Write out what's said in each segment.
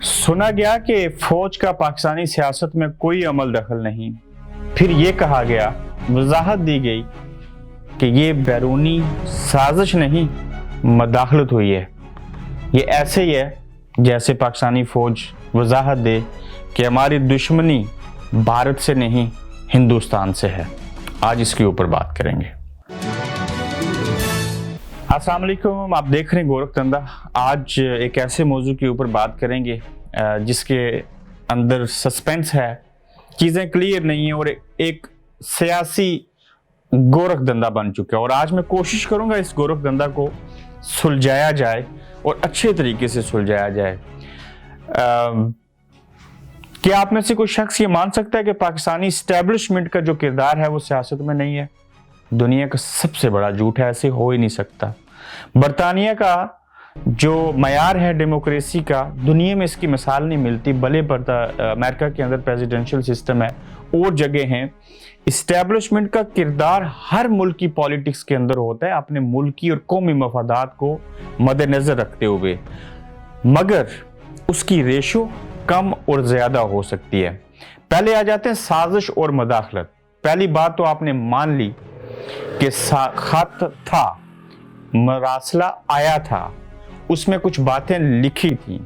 सुना गया कि फौज का पाकिस्तानी सियासत में कोई अमल दखल नहीं। फिर ये कहा गया, वजाहत दी गई कि ये बैरूनी साजिश नहीं, मदाखलत हुई है। ये ऐसे ही है जैसे पाकिस्तानी फौज वजाहत दे कि हमारी दुश्मनी भारत से नहीं हिंदुस्तान से है। आज इसके ऊपर बात करेंगे। अस्सलाम वालेकुम, आप देख रहे हैं गोरख धंधा। आज एक ऐसे मौजू के ऊपर बात करेंगे जिसके अंदर सस्पेंस है, चीज़ें क्लियर नहीं है और एक सियासी गोरख धंधा बन चुका है। और आज मैं कोशिश करूंगा इस गोरख धंधा को सुलझाया जाए और अच्छे तरीके से सुलझाया जाए। क्या आप में से कोई शख्स ये मान सकता है कि पाकिस्तानी इस्टेब्लिशमेंट का जो किरदार है वो सियासत में नहीं है? दुनिया का सबसे बड़ा झूठ है, ऐसे हो ही नहीं सकता। बरतानिया का जो मयार है डेमोक्रेसी का, दुनिया में इसकी मिसाल नहीं मिलती। भले अमेरिका के अंदर प्रेसिडेंशियल सिस्टम है और जगह हैं, इस्टेब्लिशमेंट का किरदार हर मुल्क की पॉलिटिक्स के अंदर होता है, अपने मुल्की और कौमी मफादात को मद्देनजर रखते हुए, मगर उसकी रेशो कम और ज्यादा हो सकती है। पहले आ जाते हैं साजिश और मदाखलत। पहली बात तो आपने मान ली कि खत था, मरासला आया था, उसमें कुछ बातें लिखी थी।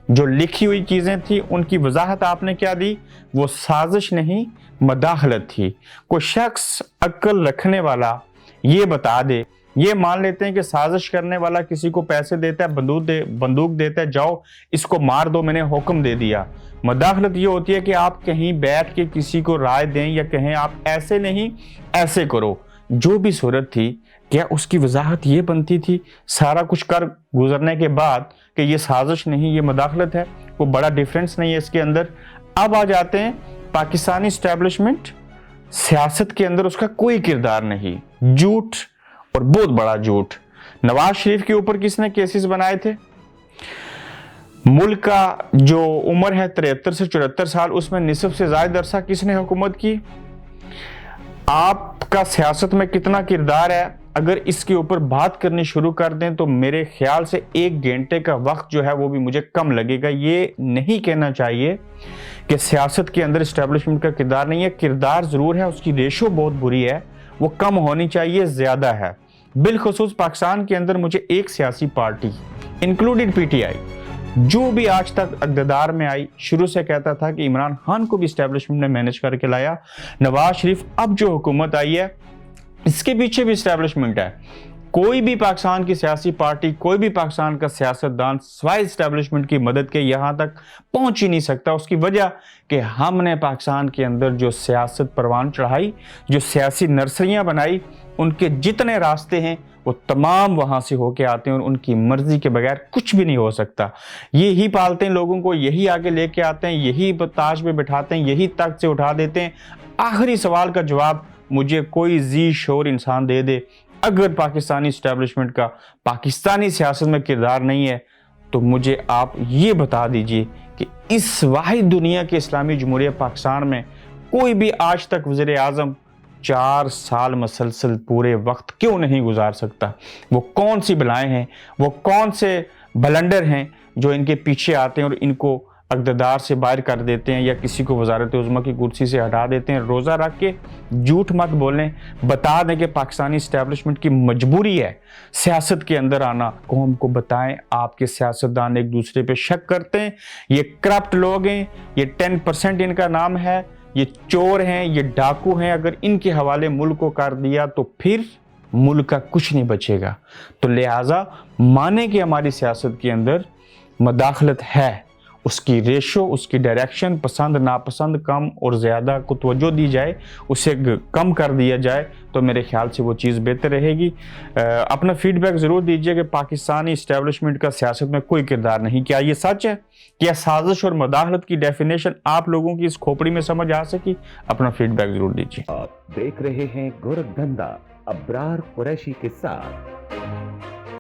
जो लिखी हुई चीजें थी उनकी वजाहत आपने क्या दी? वो साजिश नहीं, मदाखलत थी। कोई शख्स अक्ल रखने वाला ये बता दे, ये मान लेते हैं कि साजिश करने वाला किसी को पैसे देता है, बंदूक देता है, जाओ इसको मार दो, मैंने हुक्म दे दिया। मदाखलत ये होती है कि आप कहीं बैठ के किसी को राय दें या कहें आप ऐसे नहीं ऐसे करो। जो भी सूरत थी, क्या उसकी वजाहत ये बनती थी सारा कुछ कर गुजरने के बाद कि ये साजिश नहीं, ये मदाखलत है? कोई बड़ा डिफरेंस नहीं है इसके अंदर। अब आ जाते हैं पाकिस्तानी इस्टेब्लिशमेंट, सियासत के अंदर उसका कोई किरदार नहीं। झूठ और बहुत बड़ा झूठ। नवाज शरीफ के ऊपर किसने केसेस बनाए थे? मुल्क का जो उम्र है 73 से 74 साल, उसमें निसफ से ज्यादा अरसा किसने हुकूमत की? आपका सियासत में कितना किरदार है? अगर इसके ऊपर बात करनी शुरू कर दें तो मेरे ख्याल से 1 घंटे का वक्त जो है वो भी मुझे कम लगेगा। ये नहीं कहना चाहिए कि सियासत के अंदर इस्टेब्लिशमेंट का किरदार नहीं है। किरदार जरूर है, उसकी रेशो बहुत बुरी है, वो कम होनी चाहिए, ज्यादा है। बिलखुसूस पाकिस्तान के अंदर मुझे एक सियासी पार्टी इंक्लूडेड PTI जो भी आज तक इक़्तिदार में आई, शुरू से कहता था कि इमरान खान को भी इस्टेब्लिशमेंट ने मैनेज करके लाया। नवाज शरीफ अब जो हुकूमत आई है इसके पीछे भी इस्टेब्लिशमेंट है। कोई भी पाकिस्तान की सियासी पार्टी, कोई भी पाकिस्तान का सियासतदान सिवाय इस्टेब्लिशमेंट की मदद के यहाँ तक पहुंच ही नहीं सकता। उसकी वजह कि हमने पाकिस्तान के अंदर जो सियासत परवान चढ़ाई, जो सियासी नर्सरियां बनाई, उनके जितने रास्ते हैं वो तमाम वहां से होके आते हैं और उनकी मर्जी के बगैर कुछ भी नहीं हो सकता। यही पालते हैं लोगों को, यही आगे लेके आते हैं, यही ताज पे बिठाते हैं, यही तख्त से उठा देते हैं। आखिरी सवाल का जवाब मुझे कोई जी शोर इंसान दे दे, अगर पाकिस्तानी इस्टेब्लिशमेंट का पाकिस्तानी सियासत में किरदार नहीं है तो मुझे आप ये बता दीजिए कि इस वाहिद दुनिया के इस्लामी जमहूरिया पाकिस्तान में कोई भी आज तक वज़ीर आज़म 4 साल मसलसल पूरे वक्त क्यों नहीं गुजार सकता? वो कौन सी बलाएं हैं, वो कौन से बलंडर हैं जो इनके पीछे आते हैं और इनको इक़्तिदार से बाहर कर देते हैं या किसी को वज़ारत उज़्मा की कुर्सी से हटा देते हैं? रोज़ा रख के झूठ मत बोलें, बता दें कि पाकिस्तानी इस्टेब्लिशमेंट की मजबूरी है सियासत के अंदर आना। कौम को बताएं आपके सियासतदान एक दूसरे पे शक करते हैं, ये करप्ट लोग हैं, ये 10% इनका नाम है, ये चोर हैं, ये डाकू हैं। अगर इनके हवाले मुल्क को कर दिया तो फिर मुल्क का कुछ नहीं बचेगा। तो लिहाजा माने कि हमारी सियासत के अंदर मदाखलत है, उसकी रेशो, उसकी डायरेक्शन, पसंद नापसंद कम और ज़्यादा को तवज्जो दी जाए, उसे कम कर दिया जाए तो मेरे ख्याल से वो चीज़ बेहतर रहेगी। अपना फीडबैक ज़रूर दीजिए कि पाकिस्तानी इस्टेब्लिशमेंट का सियासत में कोई किरदार नहीं, क्या ये सच है? क्या साजिश और मदाखलत की डेफिनेशन आप लोगों की इस खोपड़ी में समझ आ सकी? अपना फीडबैक ज़रूर दीजिए। आप देख रहे हैं गोरख धंधा अब्रार कुरैशी के साथ।